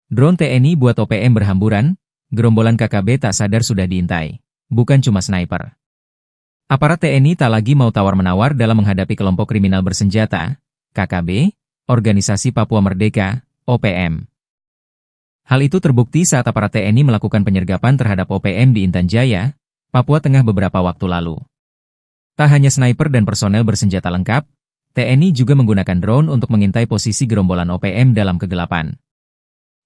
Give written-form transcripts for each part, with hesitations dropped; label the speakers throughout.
Speaker 1: Drone TNI buat OPM berhamburan, gerombolan KKB tak sadar sudah diintai. Bukan cuma sniper. Aparat TNI tak lagi mau tawar-menawar dalam menghadapi kelompok kriminal bersenjata, KKB, Organisasi Papua Merdeka, OPM. Hal itu terbukti saat aparat TNI melakukan penyergapan terhadap OPM di Intan Jaya, Papua Tengah beberapa waktu lalu. Tak hanya sniper dan personel bersenjata lengkap, TNI juga menggunakan drone untuk mengintai posisi gerombolan OPM dalam kegelapan.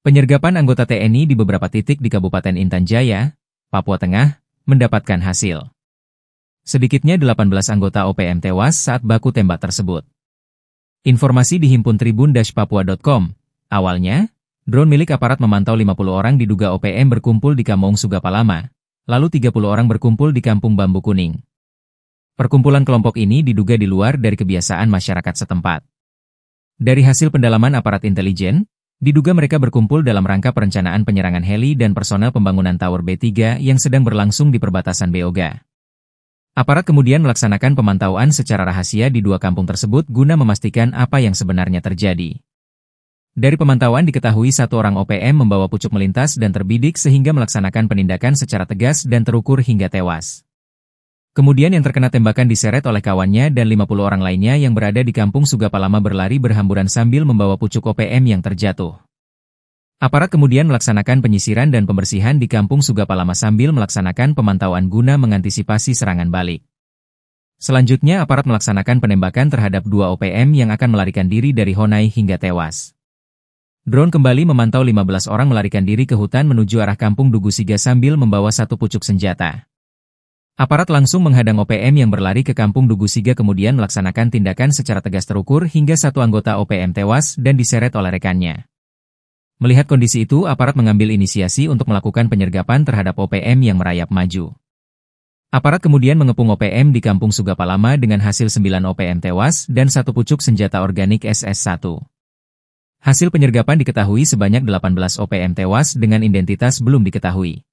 Speaker 1: Penyergapan anggota TNI di beberapa titik di Kabupaten Intan Jaya, Papua Tengah, mendapatkan hasil. Sedikitnya 18 anggota OPM tewas saat baku tembak tersebut. Informasi dihimpun tribun-papua.com. Awalnya, drone milik aparat memantau 50 orang diduga OPM berkumpul di Kampung Sugapalama, lalu 30 orang berkumpul di Kampung Bambu Kuning. Perkumpulan kelompok ini diduga di luar dari kebiasaan masyarakat setempat. Dari hasil pendalaman aparat intelijen, diduga mereka berkumpul dalam rangka perencanaan penyerangan heli dan personel pembangunan Tower B3 yang sedang berlangsung di perbatasan Beoga. Aparat kemudian melaksanakan pemantauan secara rahasia di dua kampung tersebut guna memastikan apa yang sebenarnya terjadi. Dari pemantauan diketahui satu orang OPM membawa pucuk melintas dan terbidik sehingga melaksanakan penindakan secara tegas dan terukur hingga tewas. Kemudian yang terkena tembakan diseret oleh kawannya dan 50 orang lainnya yang berada di Kampung Sugapalama berlari berhamburan sambil membawa pucuk OPM yang terjatuh. Aparat kemudian melaksanakan penyisiran dan pembersihan di Kampung Sugapalama sambil melaksanakan pemantauan guna mengantisipasi serangan balik. Selanjutnya aparat melaksanakan penembakan terhadap dua OPM yang akan melarikan diri dari Honai hingga tewas. Drone kembali memantau 15 orang melarikan diri ke hutan menuju arah Kampung Dugusiga sambil membawa satu pucuk senjata. Aparat langsung menghadang OPM yang berlari ke Kampung Dugusiga kemudian melaksanakan tindakan secara tegas terukur hingga satu anggota OPM tewas dan diseret oleh rekannya. Melihat kondisi itu, aparat mengambil inisiasi untuk melakukan penyergapan terhadap OPM yang merayap maju. Aparat kemudian mengepung OPM di Kampung Sugapalama dengan hasil 9 OPM tewas dan satu pucuk senjata organik SS1. Hasil penyergapan diketahui sebanyak 18 OPM tewas dengan identitas belum diketahui.